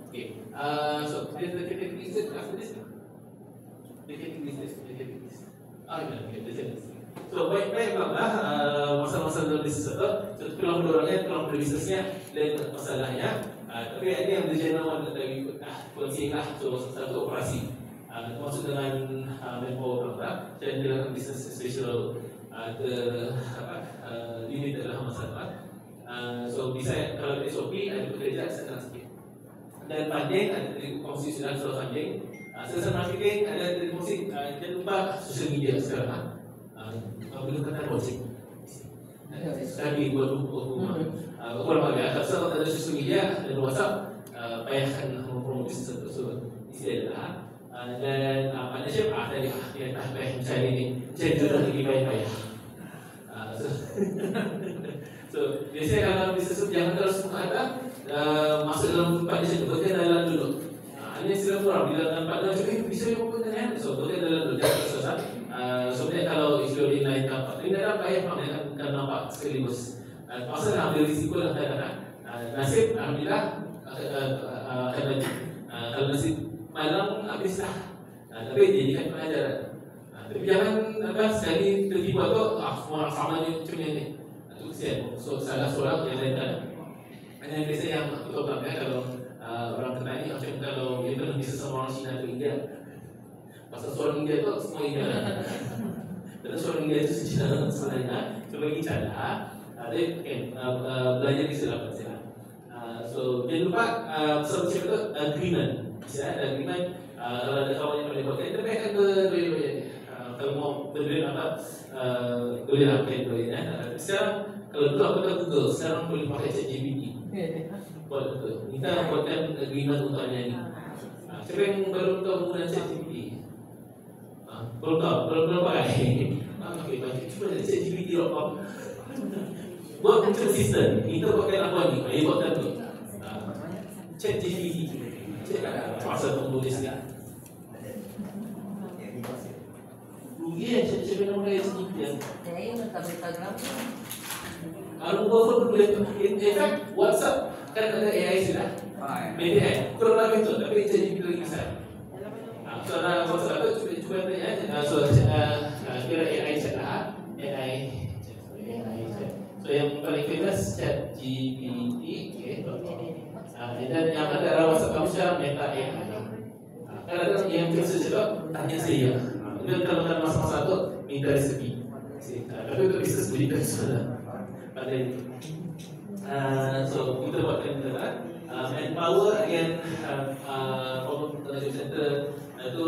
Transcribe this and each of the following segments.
Okay. So there's the categories after this. The categories. Okay. So baik banglah masa-masa dalam bisnes itu, tulang mendorongnya, tulang berbisnesnya dan masalahnya. Tapi ada yang general dari konsep lah, so satu operasi. Termasuk dengan manpower banglah dan dalam bisnes special unit adalah masalah. So bisa kalau SOP ada pekerjaan senang sikit. Dan funding ada dari kongsi sudah soal funding. Sales marketing ada dari kongsi. Jangan lupa social media sekarang. Belum kata logic. Lagi buat rumah. Kurang agak kalau ada social media dan WhatsApp, payahkan mempromosi sesuatu. Isi adalah dan partnership tadi yang tak payah mencari ini. Cari jodoh lagi payah. So biasanya kalau bisnes jangan terus ada masuk dalam partnership, bekerja dalam dulu. Ini sila kurang bila dalam partnership bisa mempunyai so bekerja dalam dulu jangan susah. Sebenarnya kalau isu ini naik nampak, ini dalam payah akan nampak sekaligus. Pasal ambil risiko lah kadang-kadang. Nasib alhamdulillah akan lagi. Kalau nasib malam habislah. Tapi jadikan pelajaran. Tapi jangan sekali tertipu atau semua sama ni macam ni. So salah seorang yang lain kan. Hanya biasa yang kita tahu kalau orang kena ni macam kalau dia pernah bisnes sama orang Cina atau India. Pasal seorang India tu semua India. Dan seorang India itu Cina sebenarnya sebagai cara ada belajar bisnes dapat saya. So jangan lupa sebab itu agreement. Bisa ada agreement kalau ada kawan yang boleh buat kita akan berdua. Kalau mau berdua apa boleh pakai dua. Sekarang kalau dulu aku tahu Google, sekarang boleh pakai ChatGPT. Buat betul. Kita buatkan agreement untuk nyanyi. Siapa yang baru tahu menggunakan ChatGPT? Belum tahu, belum pakai. Okey, baik. Cuba ChatGPT.com. Buat macam sistem. Kita pakai apa ni? Dia buatkan tu. ChatGPT. Masa tulis ni. Rugi ya, siapa yang pakai ChatGPT? Saya nak beritahu kamu. Kalau pun boleh, in fact WhatsApp kan ada AI sudah, media kurang lebih itu, tapi ChatGPT lagi besar. So ada WhatsApp tu cuba tanya, so kira AI chat lah, AI chat. So yang paling famous ChatGPT, okay. Dan yang ada WhatsApp kamu sekarang Meta AI. Kalau ada yang biasa cakap tanya saya, dan kalau dalam masa-masa tu minta resepi. Tapi untuk bisnes boleh kan sudah. So kita buatkan manpower again problem job center itu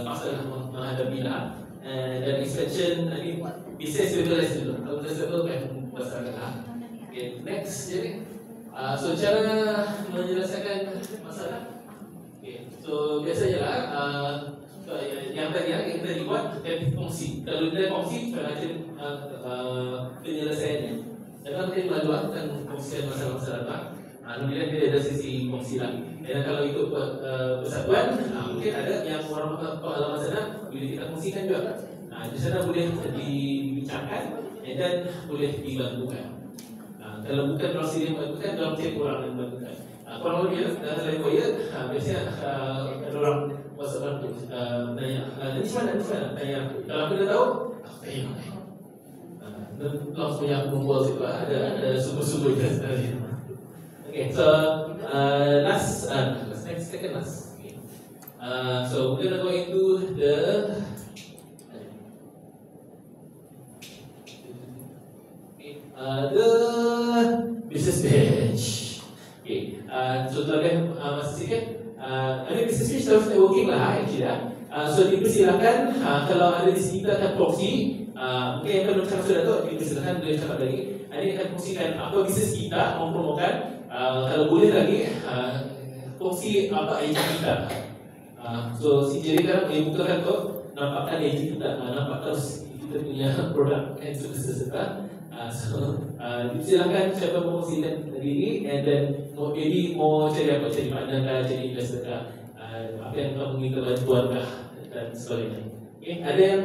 masalah menghadapi lah dan expansion ini bisa stabilize dulu. Kalau sudah stable kan masalah. Okay, next jadi so cara menyelesaikan masalah. Okay, so biasanya lah yang tadi yang kita buat kongsi. Kalau kita kongsi macam penyelesaiannya. Jangan kita melalukan kongsian masalah-masalah. Alhamdulillah dia ada sisi kongsi lah. Dan kalau itu persatuan, mungkin ada yang orang pengalaman sana boleh kita kongsikan juga. Di sana boleh dibincangkan dan boleh dibantukan. Kalau bukan proses yang dibantukan, dalam cek orang yang dibantukan. Kurang lebih dalam lekoya biasanya ada orang WhatsApp tu tanya, ini mana tanya. Kalau aku dah tahu, aku tanya. Langsung yang membuat situ ada sumber-sumber yang tadi. Okay, so last second last. Okay. So we're gonna go into the business page. Okay, so tuan-tuan masih sikit. Ada business page terus networking lah actually lah. So dipersilakan kalau ada di sini kita akan proxy. Mungkin yang akan bercakap sudah tu dipersilakan boleh cakap lagi. Ini akan kongsikan apa bisnes kita mempromokan. Kalau boleh lagi kongsi apa IG kita. So si Jerry kan boleh bukakan tu, nampakkan IG kita, nampak terus kita punya produk and services kita. So dipersilakan siapa mau kongsikan diri and then maybe mau cari apa, cari partner kah, cari investor kah, apa yang kamu minta bantuan kah dan sebagainya. Okay, ada yang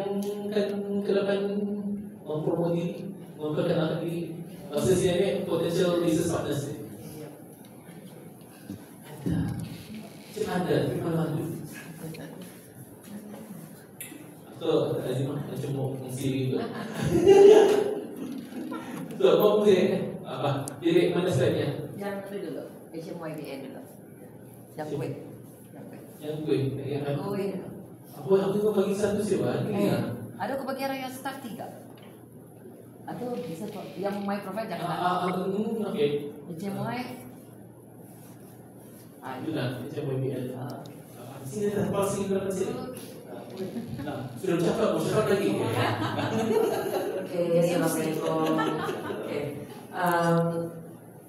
kan ke depan mempromosi diri, memperkenalkan diri. Maksudnya ni potential business partners. ada, tapi malu. Atau Azimah cuma ngisi gitu. Tuh, mau mesti apa? Diri mana slide-nya? Yang itu dulu, HMYBN dulu. Yang gue. Yang gue, yang aku. Gue. Aku mau bagi satu sih, Pak. Ada kebagian yang start 3. Atau bisa kok yang my profile jangan. Oke. HMY. Itu lah, HMYBL. Sini terpal sini berapa sini? Nah, sudah bercakap, mau cakap lagi. Oke, assalamualaikum. Oke,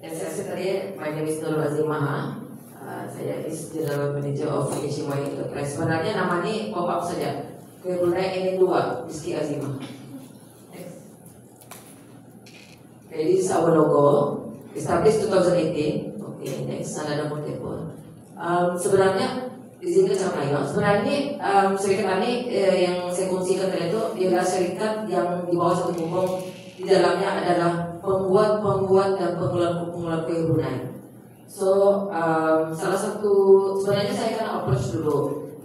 yang saya tadi, my name is Nurul Azimah. Saya is General Manager of HMY Enterprise. Sebenarnya nama ini pop up saja. Kue Brunei ini 2, Rizky Azimah. Next. Okay, this is our logo. Established 2018. Oke, next. Ada multiple. Sebenarnya izinkan sama ya. Sebenarnya serikat ini yang saya kongsikan tadi itu ialah serikat yang di bawah satu bumbung. Di dalamnya adalah pembuat dan pengelola kue Brunei. So salah satu sebenarnya saya akan approach dulu.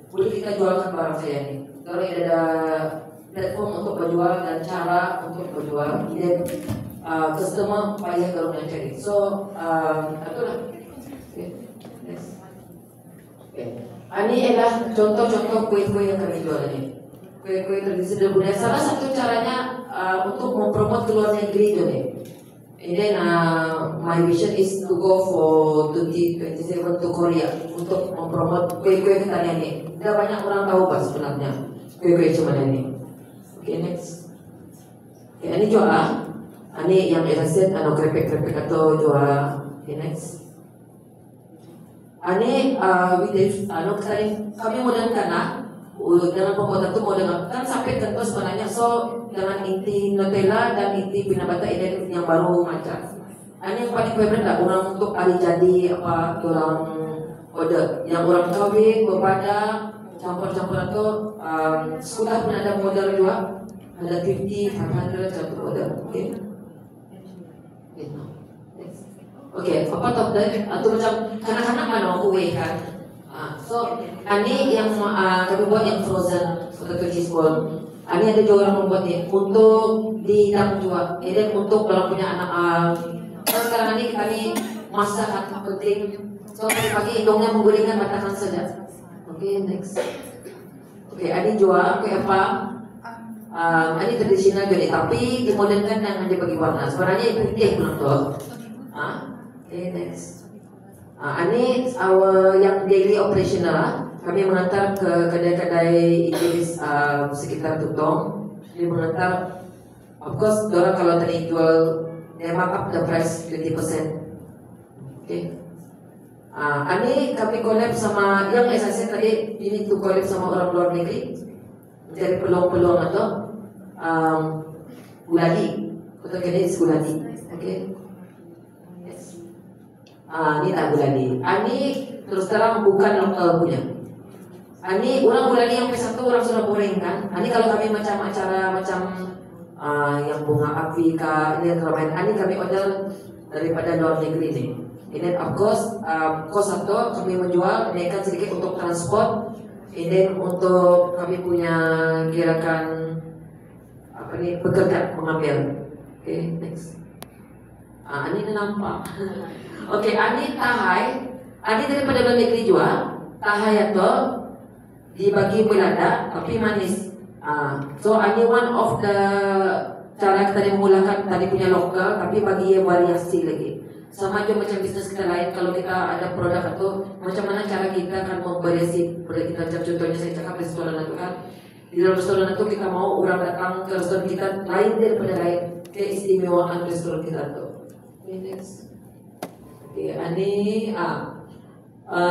Boleh kita jualkan barang saya ini. Kalau ada platform untuk berjual dan cara untuk berjual, dan customer payah kalau nak cari. So itulah. Okay. Next. Okay. Ini adalah contoh-contoh kue-kue yang kami jual ini. Kue-kue tradisional Brunei. Salah satu caranya untuk mempromot ke luar negeri itu nih. And then my vision is to go for 2027 to Korea untuk mempromot kue-kue kita ini. Tidak banyak orang tahu Pak sebenarnya kue-kue cuman ini. Okay, next. Okay, ini jual. Ini yang esaset, krepek-krepek atau jual. Okay, next. Ini kami modalkan dengan pembuatan itu modal kan sampai tentu sebenarnya dengan inti Nutella dan inti Pinabata ini yang baru macam. Ini yang paling favorite lah orang untuk hari jadi apa orang order yang orang kawin berbada campur-campur itu sudah pun ada model juga ada 50, 500 campur order. Oke, apa top day atau macam kanak-kanak mana kue kan? So, ini yang kami buat yang frozen potato cheese ball. Ini ada juga orang membuat ini untuk di dalam juga. Ini untuk kalau punya anak. Sekarang ini kami masak atau penting. So, pagi hidungnya menggulingkan matakan saja. Oke, next. Oke, ini juga kue apa? Ini tradisional jadi tapi dimodernkan dan menjadi bagi warna. Sebenarnya putih pulang tuh. Oke, next. Ini yang daily operational. Kami mengantar ke kedai-kedai Inggris sekitar Tutong. Kami mengantar, of course, orang kalau tadi jual, dia mark up the price 20%. Okay. Ini kami collab sama yang esensial tadi. Ini to collab sama orang luar negeri mencari peluang-peluang atau gulali atau kedai gulali. Okay. Ini tak gulali. Ini terus terang bukan lokal punya. Ini orang gulali yang P1 orang sudah goreng kan. Ini kalau kami macam acara macam yang bunga Afrika ini keramaian. Ini kami order daripada luar negeri nih. Ini of course cost satu kami menjual naikkan sedikit untuk transport. Ini untuk kami punya gerakan apa nih pekerja mengambil. Okay, next. Ini nampak. Oke, ini tahai. Ini daripada luar negeri juga. Tahai itu dibagi belada tapi manis. So ini one of the cara kita memulakan tadi punya lokal tapi bagi yang variasi lagi. Sama juga macam bisnis kita lain. Kalau kita ada produk itu macam mana cara kita akan memvariasi produk kita. Macam contohnya saya cakap restoran itu kan. Di dalam restoran itu kita mau orang datang ke restoran kita lain daripada lain. Keistimewaan restoran kita itu. Next. Oke, ini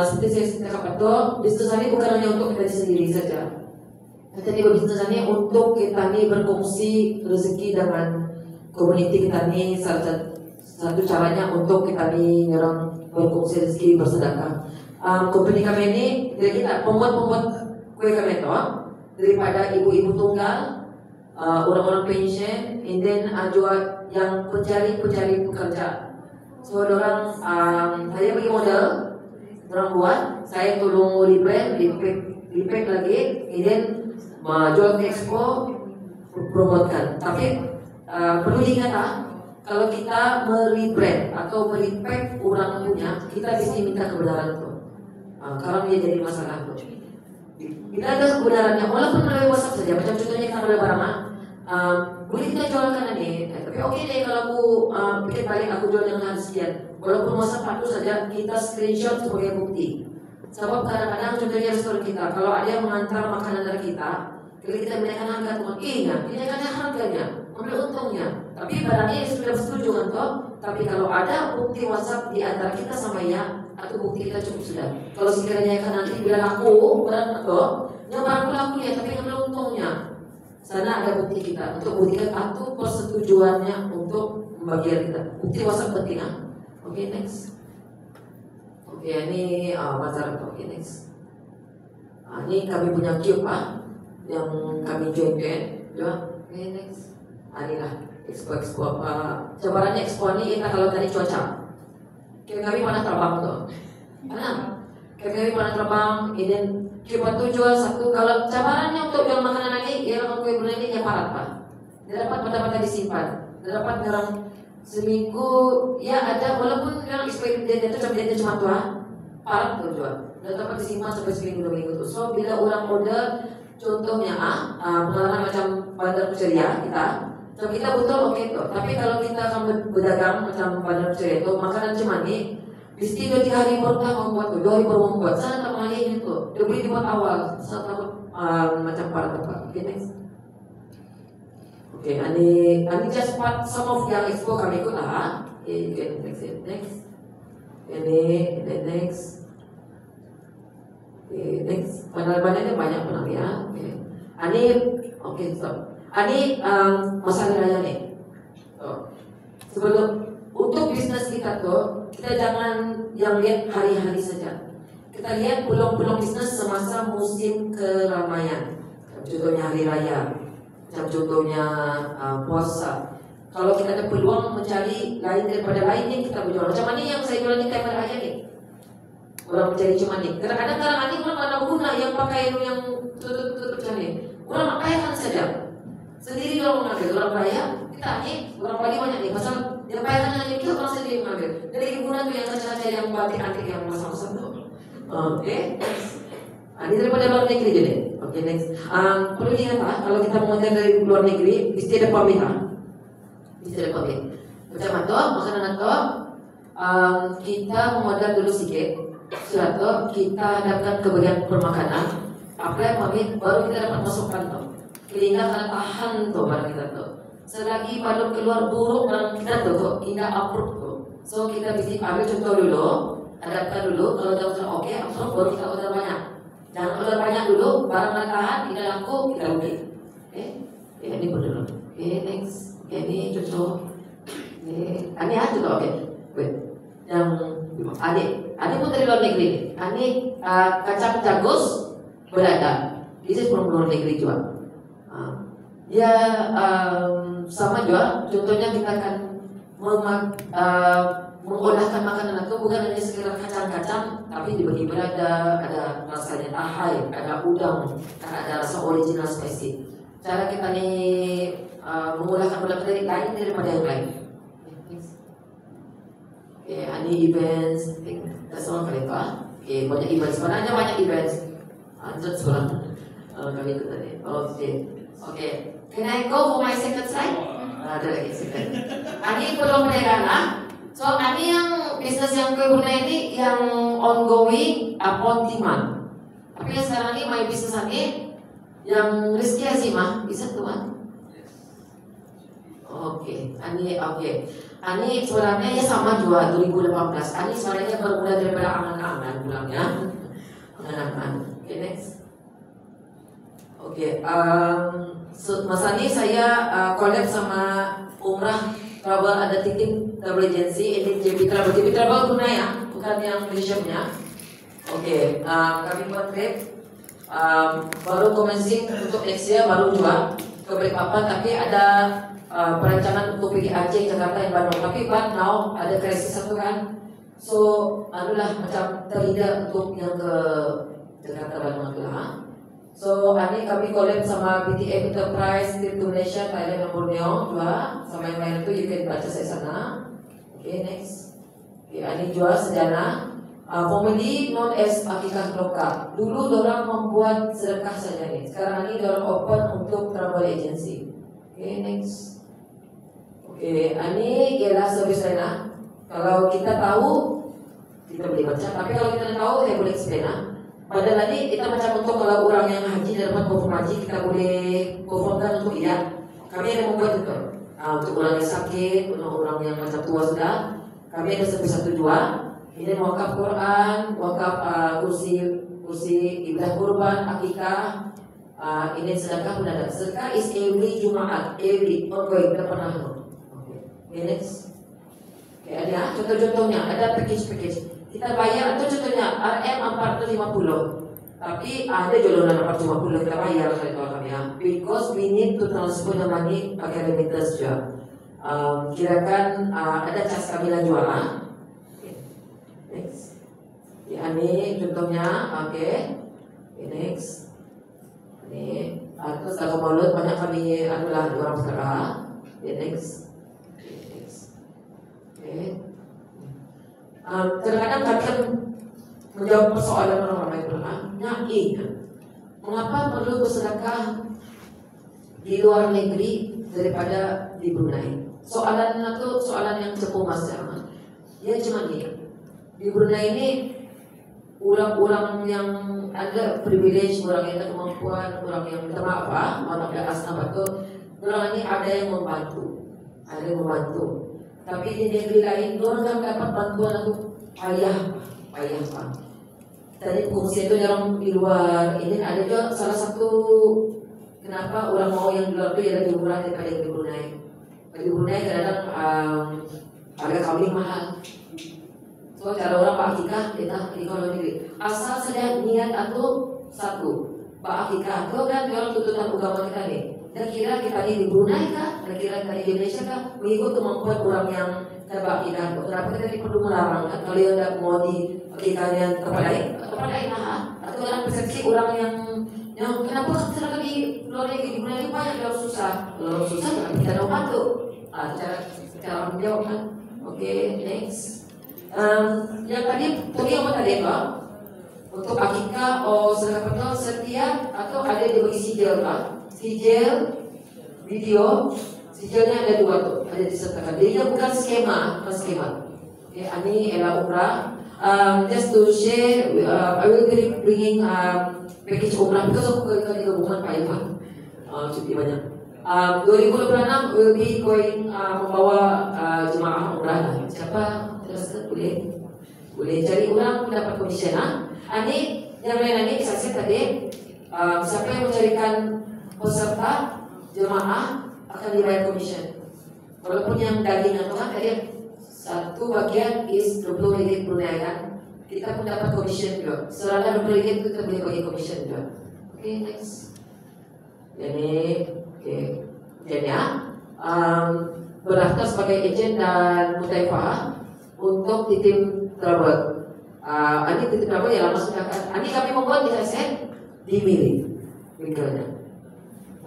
seperti saya cakap itu, bisnis ini bukan hanya untuk kita sendiri saja. Tapi bisnis ini untuk kita ini berkongsi rezeki dengan komuniti kita ini. Satu caranya untuk kita ini orang berkongsi rezeki bersedekah. Company kami ini dari kita pembuat kue kami itu daripada ibu-ibu tunggal, orang-orang pension, and then juga yang pencari pekerja. So orang saya bagi modal orang buat, saya tolong rebrand, repack lagi, kemudian jual ke expo, promotekan. Tapi perlu diingat kalau kita merebrand atau merepack orang punya, kita mesti minta kebenaran tuh. Kalau dia jadi masalah tuh. Bila ada kebenarannya, walaupun melalui WhatsApp saja, macam contohnya kita ada barang, boleh kita jualkan ini, tapi oke deh kalau aku bikin balik aku jual dengan harga sekian. Walaupun WhatsApp itu saja kita screenshot sebagai bukti. Sebab kadang-kadang contohnya restoran kita, kalau ada yang mengantar makanan dari kita, ketika kita menaikkan harga teman, dinaikkannya harganya, ambil untungnya. Tapi barangnya sudah setuju kan toh. Tapi kalau ada bukti WhatsApp di antara kita sama ya, atau bukti kita cukup sudah. Kalau sekiranya kan nanti bila laku barang itu, yang barang laku ya, tapi ambil untungnya. Sana ada bukti kita untuk buktikan atau persetujuannya untuk membagikan kita. Bukti WhatsApp penting Oke, next. Oke, ini bazar. Oke, next. Ini kami punya cube yang kami joinkan. Oke, next. Inilah expo. Cabarannya expo ini kita kalau tadi cuaca. Kami pernah terbang tuh. Kami pernah terbang. Dan cube itu jual satu. Kalau cabarannya untuk jual makanan lagi, ya kalau kue bulan ini nyaparat dia dapat mata-mata disimpan. Dia dapat orang seminggu. Ya ada walaupun yang eksperimen dia cuma tua. Parat tuh jual. Dia dapat disimpan sampai seminggu 2 minggu tuh. So bila orang order, contohnya pengalaman macam bandar Kuceria kita betul oke tuh. Tapi kalau kita akan berdagang macam bandar Kuceria itu makanan cemani mesti 2-3 hari baru membuat tuh, 2 hari baru membuat. Sana tak mahal itu. Dia boleh dibuat awal. Saya takut macam para tempat. Oke, next. Oke, ini just some of yang expo kami ikut Oke, next. Ini next. Oke, next. Panel-panelnya banyak benar ya. Oke, stop. Ini masalah raya nih. Sebelum untuk bisnis kita tuh, kita jangan yang lihat hari-hari saja. Kita lihat peluang-peluang bisnis semasa musim keramaian. Contohnya hari raya, contohnya puasa. Kalau kita ada peluang mencari lain daripada lainnya kita berjual. Macam mana yang saya jual ini tiap raya nih? Orang mencari cuma nih. Kadang-kadang ini orang ada guna yang pakai yang tutup macam ni. Orang pakaikan saja. Sendiri orang mengambil orang raya. Kita orang Bali banyak nih. Pasal dia pakaikan hanya kita orang sendiri mengambil. Dari guna tu yang saja yang batik antik yang masa-masa tu. Oke. Ini daripada luar negeri je deh. Oke, next. Perlu diingat kalau kita mengajar dari luar negeri mesti ada pamit Mesti ada pamit. Macam itu, makanan itu kita memodal dulu sedikit. Setelah itu kita hadapkan ke bagian permakanan. Apply pamit baru kita dapat masukkan tuh. Sehingga akan tahan tuh barang kita tuh. Selagi baru keluar buruk barang kita tuh, tidak approve tuh. So kita mesti ambil contoh dulu, hadapkan dulu. Kalau dah oke, approve baru kita order banyak. Jangan order banyak dulu, barang tahan, tidak laku, kita rugi. Ini dulu. Next. Ini contoh. Ini contoh. Wait. Yang adik pun dari luar negeri. Ini kacang jagus berada. This is from luar negeri juga. Sama juga. Contohnya kita akan mengolahkan makanan itu bukan hanya sekedar kacang-kacang, tapi dibagi berada, ada rasanya tahai, ada udang, ada rasa original spicy. Cara kita nih mengolahkan dari lain daripada yang lain. Ini events, that's all kali itu. Banyak events, sebenarnya banyak events. Anjut seorang kami ikut tadi. Oke. Can I go for my second slide? Ada lagi second. Ini belum menegakkan. So, ini yang bisnis yang kebuna ini yang ongoing upon demand. Tapi yang sekarang ini my business ini yang Rizky Azimah bisa tuan. Oke. Ini sebenarnya ya sama juga 2018. Ini sebenarnya bermula daripada angan-angan pulangnya. Angan-angan. Oke, next. Oke. Masa ini saya collab sama Umrah Travel, ada tim travel agency, ini JP Travel guna ya, bukan yang Malaysia-nya. Oke, kami buat trip baru commencing untuk next year, baru juga ke Balikpapan, tapi ada perencanaan untuk pergi Aceh, Jakarta, dan Bandung. Tapi now ada krisis satu kan, So, anulah macam terlidah untuk yang ke Jakarta Bandung tu lah. So, ini kami collab sama BTM Enterprise, Crypto Malaysia, Thailand dan Borneo juga. Sama yang lain tu, you can baca saya sana. Okay, next. Okay, ini jual sejana. Formerly known as Akikah Loka. Dulu dorang membuat sedekah saja ni. Sekarang ini dorang open untuk travel agency. Okay, next. Okay, ini ialah servis lain lah. Kalau kita tahu, kita boleh baca. Tapi kalau kita tahu, saya boleh explain lah. Padahal tadi kita macam untuk kalau orang yang haji dan dapat confirm haji, kita boleh confirmkan untuk iya. Kami ada membuat itu. Untuk orang yang sakit, untuk orang yang macam tua sudah, kami ada satu dua. Ini wakaf Quran, wakaf kursi ibadah kurban, akikah. Ini sedekah pun ada. Sedekah is every Jumaat, every ongoing, tidak pernah. Okay, next. Okay, ada contoh-contohnya, ada package. Kita bayar atau contohnya RM 450. Tapi ada jolonan 450 kita bayar kalau kami ya. Because we need to transfer the money pakai remittance juga. Kirakan ada cas kami lah jual. Okay. Next. Ya, ini contohnya, okay. Next. Ini terus kalau mulut banyak kami adalah orang sekarang. Next. Okay. Kadang-kadang kalian menjawab persoalan orang ramai mengapa perlu bersedekah di luar negeri daripada di Brunei? Soalan itu soalan yang cukup masalah. Ya cuma ni. Di Brunei ini orang-orang yang ada privilege, orang yang ada kemampuan, orang yang minta maaf, orang yang asal itu, orang ini ada yang membantu, Tapi di negeri lain, orang kan dapat bantuan itu payah Pak. Tadi fungsi itu orang di luar. Ini ada juga salah satu kenapa orang mau yang di luar itu ya lebih murah daripada yang di Brunei. Di Brunei kadang-kadang harga kambing mahal. So cara orang Pak Akikah kita di luar negeri. Asal sedang niat atau satu Pak Akikah itu kan orang tuntutan agama kita nih. Kira kita di Brunei kah? Kira kita di Indonesia kah? Mengikut kemampuan orang yang terbaik kita. Kenapa kita perlu melarang? Kan kalau yang tidak mau di akikahnya kepada atau orang persepsi orang yang kenapa kita di luar negeri di Brunei banyak yang susah. Kalau susah kita mau bantu. Cara menjawab kan? Okay, next. Yang tadi apa tadi Pak? Untuk akikah sedekah setiap atau ada dibagi sijil Pak? Sijil, video, sijilnya ada dua tuh, ada disertakan. Jadi bukan skema. Okay, ini adalah umrah. Just to share, I will be bringing package umrah because aku kali gabungan Pak Ilham, cuti banyak. 2026 will be going membawa jemaah umrah. Siapa terus boleh cari orang dapat komisen. Ini yang lain ini saya tadi siapa yang mencarikan peserta jemaah akan dibayar komisen. Walaupun yang daging atau kan tadi satu bagian is 20 ringgit Brunei kan, kita pun dapat komisen juga. Selama 20 ringgit itu kita boleh bagi komisen juga. Okay, next. Jadi berdaftar sebagai ejen dan mutaifah untuk titip travel. Ini titip travel ya lama sudah kan. Ini kami membuat di ASN di Mili.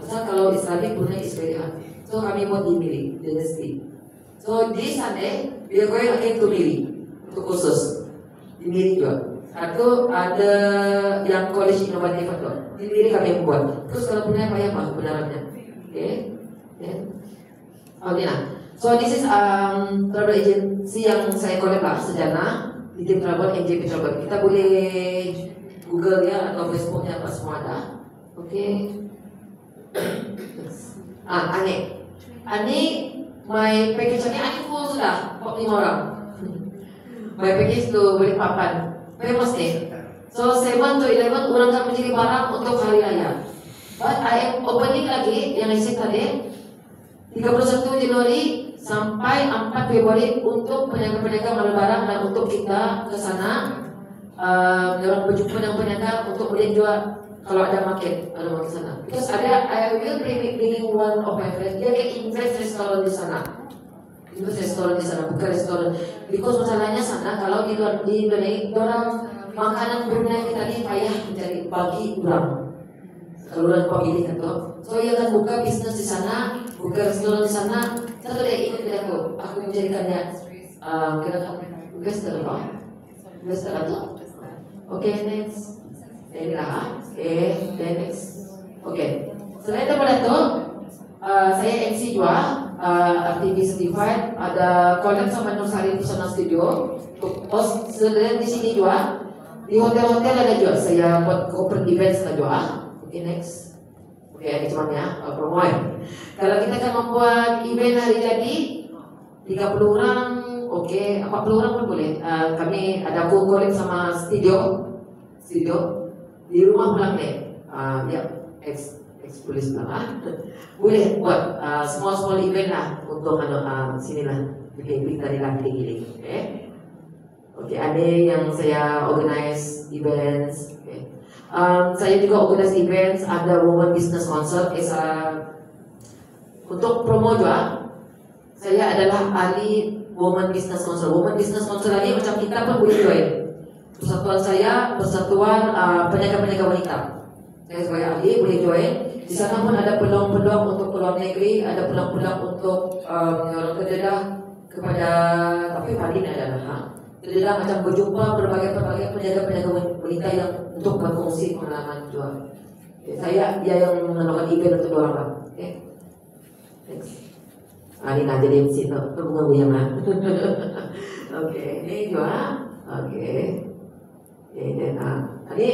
Pasal kalau Islamic Brunei is very hard. So kami buat di Mili, dynasty. So di Sunday we are going again to Mili untuk khusus di Mili juga. Atau ada yang college inovatif atau di Mili kami buat. Terus kalau punya payah masuk kebenarannya. Okay. Okay nah. So this is travel agency yang saya collab lah sejana di tim travel NJP Travel. Kita boleh Google ya atau Facebooknya apa semua ada. Okay. Ani my package ini full sudah 45 orang. My package tu boleh papan. Famous nih. So 7 to 11 orang akan menjadi barang untuk hari raya. But I am opening lagi yang isi tadi 31 Januari sampai 4 Februari untuk peniaga-peniaga malam barang dan untuk kita ke sana orang berjumpa dengan peniaga untuk boleh jual. Kalau ada market sana. Terus I will bringing one of my friends. Dia invest restoran di sana. Terus restoran di sana, bukan restoran. Because masalahnya sana kalau di Indonesia orang makanan Brunei kita ini payah mencari bagi orang. Kalau orang pemilik itu, so ia akan buka bisnis di sana, buka restoran di sana. Satu dia ikut aku menjadikannya kira investor apa? Investor itu. Oke, next. Ini lah. Next. Oke. Selain daripada itu, saya MC juga, aktivis certified, ada collab sama Nursari Personal Studio. Selain di sini juga, di hotel-hotel ada juga. Saya buat corporate events juga. Oke, next. Oke, ini cuma ya, promo. Kalau kita akan membuat event hari jadi 30 orang, oke, 40 orang pun boleh. Kami ada co-collab sama studio di rumah pulang deh. Ya, ex-polis lah. Boleh buat small event lah untuk sini lah, bikin dari lagi gini. Oke, ada yang saya organize events. Saya juga organize events, ada Women Business Concert. Untuk promo juga, saya adalah ahli Women Business Concert. Women Business Concert ini macam kita pun boleh join. Persatuan saya, persatuan peniaga-peniaga wanita. Saya sebagai ahli boleh join. Di sana pun ada peluang-peluang untuk keluar negeri, ada peluang-peluang untuk orang kededah kepada, tapi paling adalah kededah macam berjumpa berbagai peniaga-peniaga wanita yang untuk berkongsi pengalaman jual. Saya yang melakukan event untuk orang lah. Thanks. Ini nak jadi MC tu, bunga yang lah. Oke, ini juga. Oke. Ini ini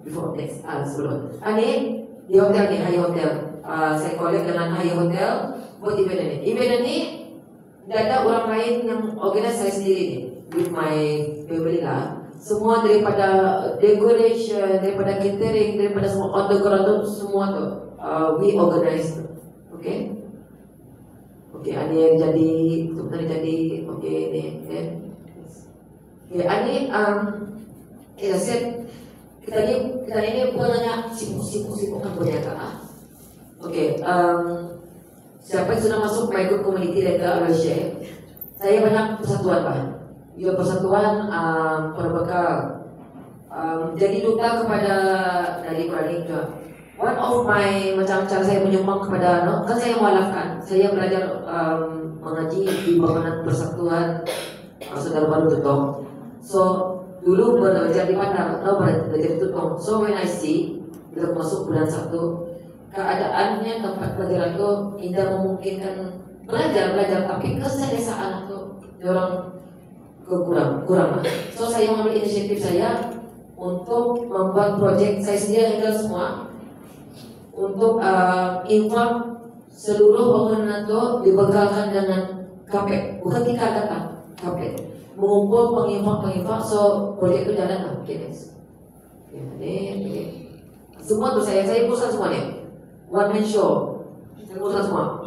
before next sebelum. Ini di hotel ni, High Hotel. Saya collab dengan High Hotel buat event ini. Event ini tidak ada orang lain yang organize, saya sendiri ni, with my family lah. Semua daripada decoration, daripada catering, daripada semua on the ground tu, semua tu we organize. Okay. Oke, ada yang jadi, sebenarnya jadi, oke ini, ini kita ini bukan hanya sibuk kan banyak kan? Oke, siapa yang sudah masuk my group community letter, I will share. Saya banyak persatuan pak, ya persatuan berbekal. Jadi duta kepada dari Bali juga. One of my macam cara saya menyumbang kepada kan saya mualafkan, saya belajar mengaji di bangunan persatuan saudara baru Tutong. So dulu belajar di Padang, belajar di Tutong. So when I see bila masuk bulan 1, keadaannya tempat pelajaran itu tidak memungkinkan belajar, tapi keselesaan itu orang kurang. So saya mengambil inisiatif saya untuk membuat proyek saya sendiri handle semua. Untuk infak seluruh bangunan itu dibekalkan dengan KP, bukan tingkat data KP, mengumpul penginfak, so proyek itu jalan lah. Oke, next. Ini semua tuh saya pusat semuanya, one man show, saya pusat semua.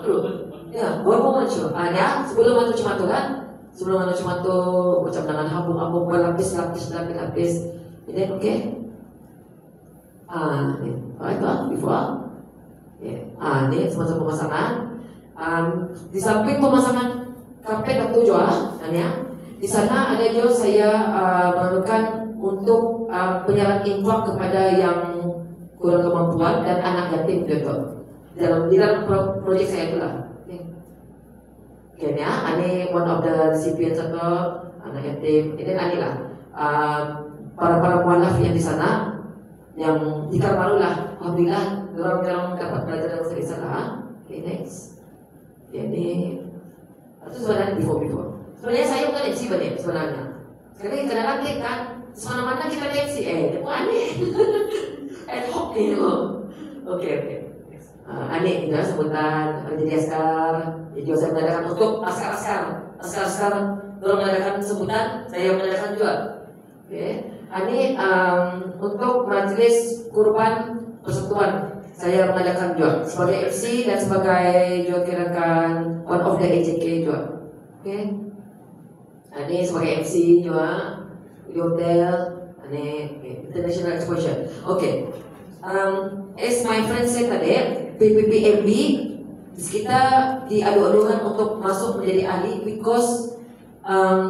Ya, one woman show. Ada sebelum anu cuma tuh kan, sebelum anu cuma tuh macam dengan hambung berlapis. Ini oke. Itu before. Ini semacam pemasangan. Di samping pemasangan karpet atau jual, di sana ada juga saya memerlukan untuk penyerahan infak kepada yang kurang kemampuan dan anak yatim gitu. Dalam proyek saya itulah. Ini one of the recipients atau anak yatim. Ini anilah para mualaf yang di sana yang jika barulah alhamdulillah orang dapat belajar dengan serius. Okay, next. Jadi itu sebenarnya before. Sebenarnya saya bukan MC banyak sebenarnya. Sekarang kita nanti kan semana-mana kita MC. Itu aneh. Ad hoc gitu. Oke. Aneh itu sebutan jadi askar. Jadi saya mengadakan untuk askar. Orang mengadakan sebutan, saya mengadakan juga. Oke. Ini untuk majelis kurban persatuan saya mengadakan juga sebagai MC dan sebagai juga kirakan one of the AJK juga. Oke. Ini sebagai MC juga di hotel. Ini international exposure. Oke. As my friend said tadi, PPPMB kita diadu-adukan untuk masuk menjadi ahli because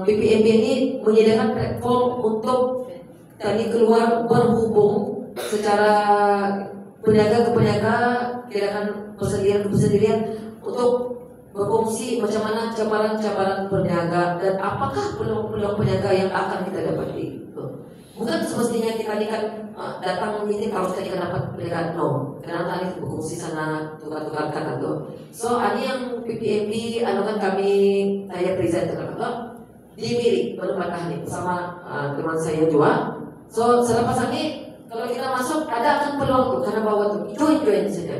PPMB ini menyediakan platform untuk tadi keluar berhubung secara peniaga ke peniaga, kirakan persendirian ke persendirian untuk berfungsi macam mana cabaran-cabaran perniaga dan apakah peluang-peluang peniaga yang akan kita dapati. Bukan semestinya kita kan datang meeting kalau kita dapat perniagaan, no. Karena tadi berfungsi sana tukar-tukar kata tu. So ini yang PPMB anukan kami saya present kalau di Miri baru matah ni bersama teman saya juga. So selepas ini kalau kita masuk ada akan peluang tu karena bawa tu join saja.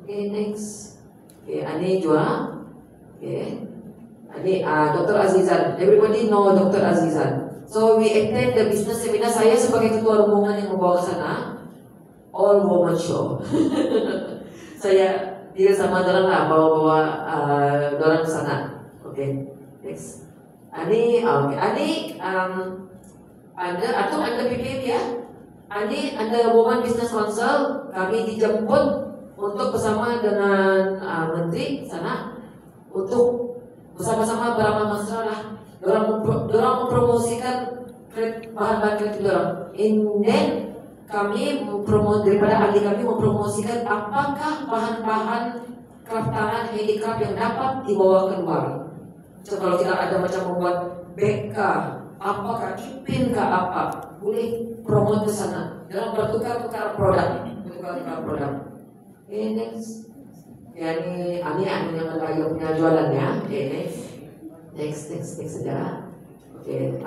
Okay, next. Okay, ini juga. Okay. Ini Dr. Azizan. Everybody know Dr. Azizan. So we attend the business seminar. Saya sebagai ketua rombongan yang membawa ke sana. All woman show. Saya dia sama dorang lah bawa dorang ke sana. Okay, next. Ini ada PPM ya. Ini ada Women Business Council. Kami dijemput untuk bersama dengan menteri sana untuk bersama-sama beramal mesra lah. Dorang mempromosikan bahan-bahan kreatif dorang. And then kami daripada ahli kami mempromosikan apakah bahan-bahan craft tangan handicraft yang dapat dibawa keluar. So kalau kita ada macam membuat bag kah, apakah ipin kah apa, boleh promote ke sana. Dalam bertukar-tukar produk. Okay, next. Ya, ini yang Melayu punya jualannya. Okay, next saja. Okay,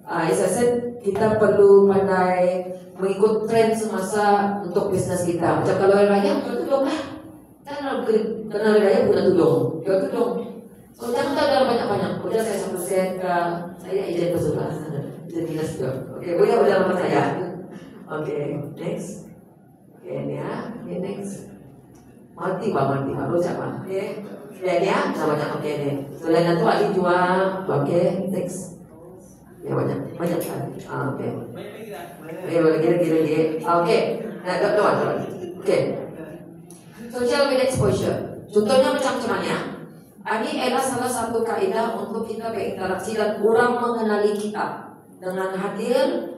as I said, kita perlu pandai mengikut trend semasa untuk bisnes kita. Macam kalau hari raya, kita tudung lah. Kan hari raya bukan tudung, kita tudung. So jangan tahu dalam banyak-banyak. Udah saya satu set, saya izin bersuara, izin dinas juga. Okay, boleh dalam saya. Okay, next. Okay, ini ya. Okay, next. Mati rojak mah. Okay. Ini ya, banyak. Okay, ini. Selain itu ada juga. Okay, next. Ya banyak kan. Okay. Gila. Okay. Nah, teman. Okay. Social media exposure. Contohnya macam mana? Ini adalah salah satu kaidah untuk kita berinteraksi dan orang mengenali kita dengan hadir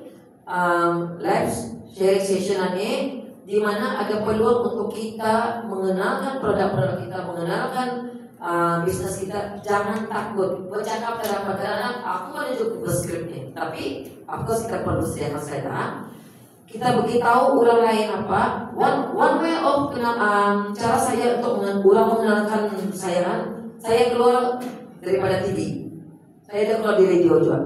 live sharing session ini, di mana ada peluang untuk kita mengenalkan produk-produk kita, mengenalkan bisnes kita. Jangan takut bercakap terhadap karena aku ada cukup berskrip nih, tapi aku kita perlu sediakan saya. Kita beritahu orang lain apa. One way of cara saya untuk orang mengenalkan saya keluar daripada TV. Saya dah keluar di radio juga.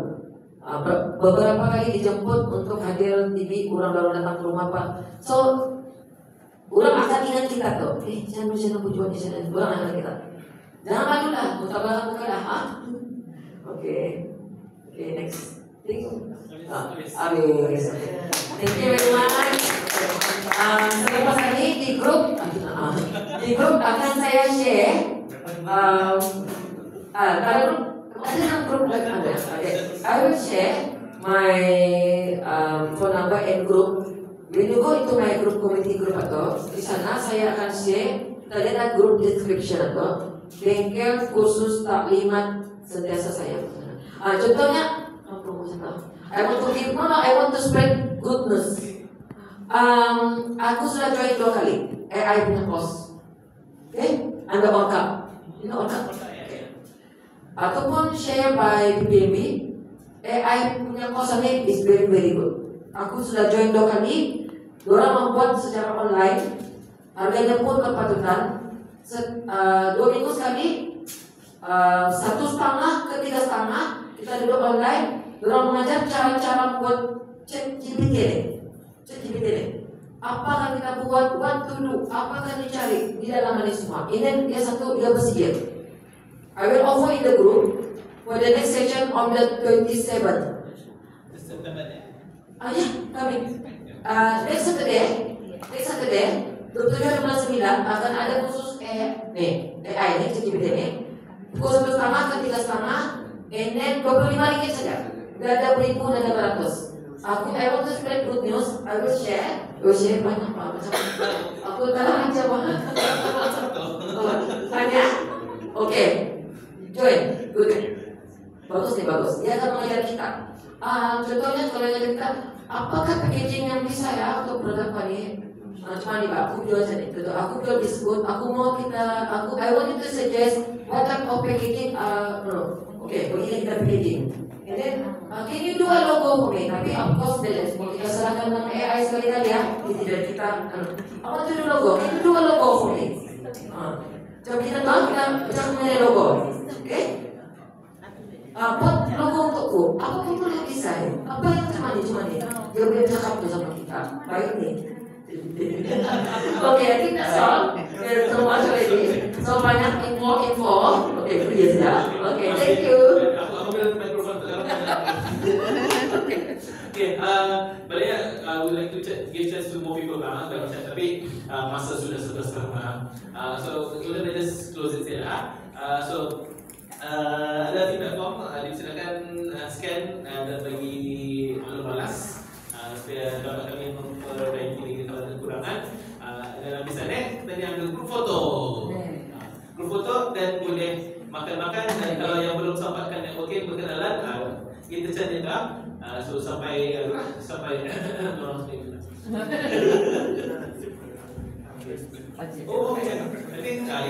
Beberapa kali dijemput untuk hadir TV, orang baru datang ke rumah Pak. So orang akan ingat kita tuh. Jangan berjuang di sana. Orang akan kita. Jangan malu lah, muka dah. Okay, next. Thank you. Thank you very much. Selepas ini di grup akan saya share. Ada grup ada. I will share my phone number and group. When you go into my group, community group atau di sana saya akan share. Kita lihat group description atau bengkel khusus taklimat sentiasa saya. Contohnya I want to spread good news. Aku sudah join 2 kali AI punya course. Okay, Anda orka. Ini orka. Ataupun share by PPMB. AI punya course ini is very good. Aku sudah join 2 kali. Diorang membuat secara online. Harganya pun kepatutan. 2 minggu sekali. 1,5 ke 3,5 kita duduk online. Diorang mengajar cara-cara membuat chat GPT. Apa yang kita buat, what to do, apa yang dicari di dalam ini semua. Ini dia bersedia. I will offer in the group for the next session on the 27th. Coming. Next Saturday, 27/9 akan ada khusus AI ini, ChatGPT ini. Pukul 1,5 ke 3,5, and then 25 ringgit saja. Gak ada beribu dan 500. I want to spread good news. I will share. Banyak lah macam aku kalah aja banget. Tanya? Oke. Join. Good. Bagus nih, bagus. Dia akan mengajar kita. Contohnya kalau ngajar kita, apakah packaging yang bisa ya untuk produk ini? Cuma nih Pak, aku jual aja nih. Aku jual biskut. I want you to suggest what type of packaging. Begini kita packaging. And then, can you do a logo for me? Tapi of course, kalau kita serahkan dengan AI sekali-kali ya, tidak kita. I want to do logo. Can you do a logo for me? Coba kita punya logo, oke? Buat logo untukku. Apapun boleh desain. Apa yang cuma nih? Dia boleh cakap tuh sama kita. Baik nih. Oke, kita semua sudah ini. So banyak info. Oke, please ya. Oke, thank you. Balik would like to give chance to more people now. Tapi masa sudah sekarang. So kita just close it saja. Ada feedback form, disilakan scan dan bagi balas supaya dapat kami memperbaiki kalau ada kekurangan. Dan di sana tadi ambil grup foto dan boleh makan-makan, dan kalau yang belum sampaikan networking berkenalan, kita carikan sampai Oh, okay. I think